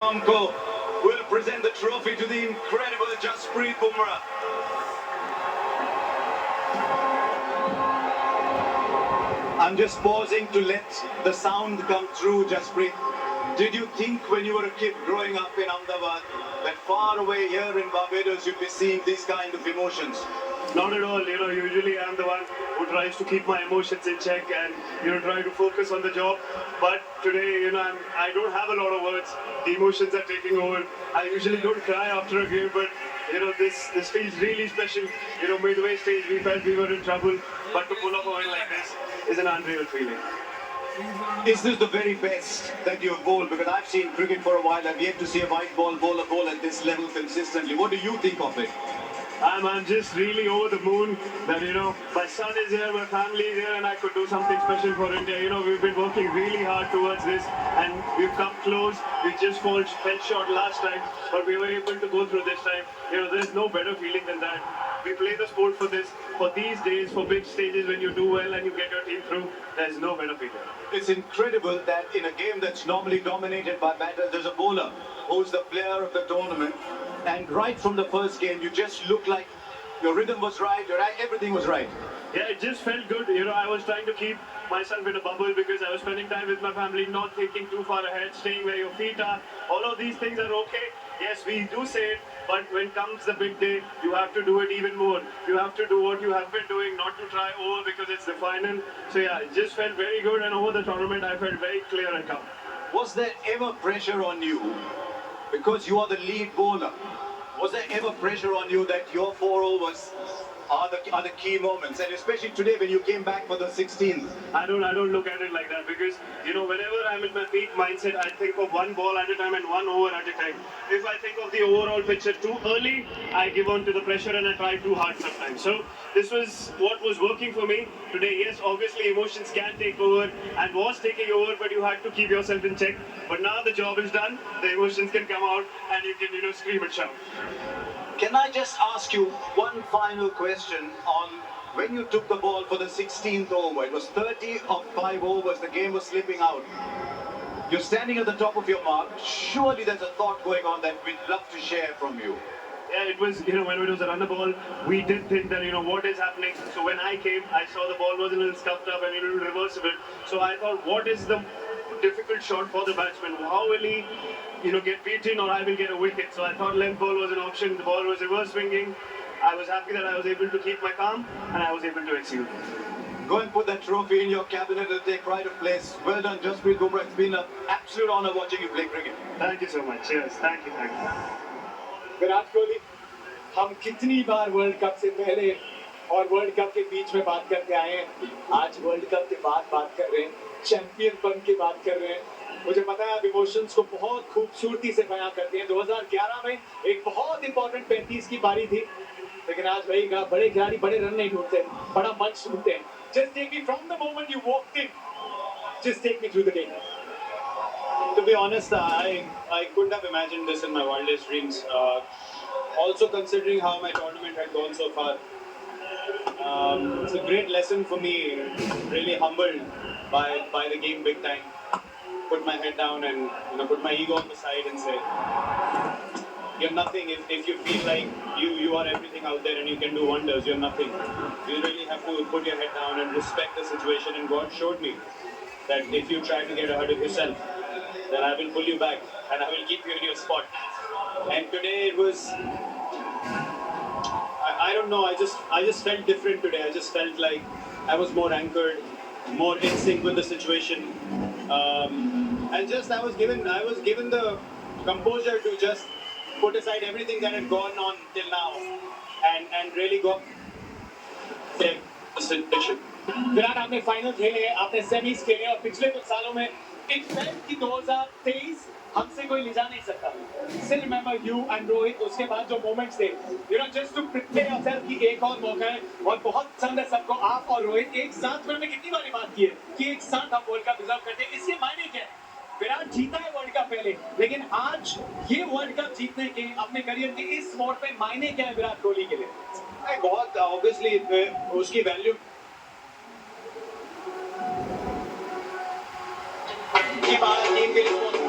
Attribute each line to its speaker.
Speaker 1: Uncle will present the trophy to the incredible Jasprit Bumrah. I'm just pausing to let the sound come through, Jasprit. Did you think when you were a kid growing up in Ahmedabad that far away here in Barbados you'd be seeing these kind of emotions?
Speaker 2: Not at all. Usually I'm the one who tries to keep my emotions in check and, try to focus on the job. But today, I don't have a lot of words. The emotions are taking over. I usually don't cry after a game, but, this feels really special. Midway stage, we felt we were in trouble, but to pull off a win like this is an unreal feeling.
Speaker 1: Is this the very best that you've bowled? Because I've seen cricket for a while. I've yet to see a white ball bowler bowl at this level consistently. What do you think of it?
Speaker 2: I'm just really over the moon that, my son is here, my family is here, and I could do something special for India. We've been working really hard towards this, and we've come close. We just fell short last time, but we were able to go through this time. There's no better feeling than that. We play the sport for this, for these days, for big stages when you do well and you get your team through. There's no better feeling.
Speaker 1: It's incredible that in a game that's normally dominated by batters, there's a bowler who's the player of the tournament. And right from the first game, you just looked like your rhythm was right, everything was right.
Speaker 2: Yeah, it just felt good. I was trying to keep myself in a bubble because I was spending time with my family, not thinking too far ahead, staying where your feet are. All of these things are okay. Yes, we do say it, but when comes the big day, you have to do it even more. You have to do what you have been doing, not to try over because it's the final. So yeah, it just felt very good, and over the tournament, I felt very clear and calm.
Speaker 1: Was there ever pressure on you? Because you are the lead bowler. Was there ever pressure on you that your 4 overs are the key moments, and especially today when you came back for the 16th?
Speaker 2: I don't look at it like that because whenever I'm in my peak mindset, I think of one ball at a time and 1 over at a time. If I think of the overall picture too early, I give on to the pressure and I try too hard sometimes. So this was what was working for me today. Yes, obviously emotions can take over and was taking over, but you had to keep yourself in check. But now the job is done, the emotions can come out and you can scream and shout.
Speaker 1: Can I just ask you one final question on when you took the ball for the 16th over? It was 30 of 5 overs, the game was slipping out. You're standing at the top of your mark. Surely there's a thought going on that we'd love to share from you.
Speaker 2: Yeah, it was, when it was a runner ball, we did think that, what is happening? So when I came, I saw the ball was a little scuffed up and a little reversible. So I thought, what is the difficult shot for the batsman? How will he, get beaten or I will get a wicket? So I thought length ball was an option. The ball was reverse swinging. I was happy that I was able to keep my calm and I was able to execute.
Speaker 1: Go and put that trophy in your cabinet and take pride of place. Well done, Jasprit Bumrah. It's been an absolute honor watching you play cricket.
Speaker 2: Thank you so much. Cheers. Thank you.
Speaker 3: Virat Kohli, हम कितनी बार world cup से पहले और world cup के बीच में बात करते आए हैं, आज वर्ल्ड कप के बाद बात कर रहे हैं, चैंपियन बन के बात कर रहे हैं। मुझे पता है आप इमोशंस को बहुत खूबसूरती से बयां करते हैं। 2011 में एक बहुत इंपॉर्टेंट 35 की पारी थी, लेकिन आज वही कहा, बड़े खिलाड़ी बड़े रन नहीं ढूंढते, बड़ा मंच ढूंढते हैं। Just take me from the moment you walked in. Just take me through the game.
Speaker 4: To be honest, I couldn't have imagined this in my wildest dreams. Also considering how my tournament had gone so far. It's a great lesson for me, really humbled by the game big time. Put my head down and put my ego on the side and say, you're nothing. If you feel like you are everything out there and you can do wonders, you're nothing. You really have to put your head down and respect the situation, and God showed me that if you try to get ahead of yourself, then I will pull you back and I will keep you in your spot. And today it was, I don't know, I just felt different today. I just felt like I was more anchored, more in sync with the situation. And just I was given the composure to just put aside everything that had gone on till now and really go take the situation.
Speaker 3: Virat, आपने final खेले, आपने semis खेले और पिछले कुछ सालों में एक फेल्ट की 2023 हमसे कोई ले जा नहीं सकता। Still remember you and Rohit, उसके बाद जो moments थे, just to prepare yourself कि एक और मौका है, और बहुत पसंद है सबको आप और रोहित एक साथ में। हमने कितनी बारी बात की है कि एक साथ हम वर्ल्ड कप डिजर्व करते हैं। इसके मायने क्या है? विराट जीता है वर्ल्ड कप पहले, लेकिन आज ये वर्ल्ड कप जीतने के अपने करियर के इस मोड़ पे मायने क्या है विराट कोहली के लिए?
Speaker 4: बहुत ऑब्वियसली उसकी वैल्यू टीम के लिए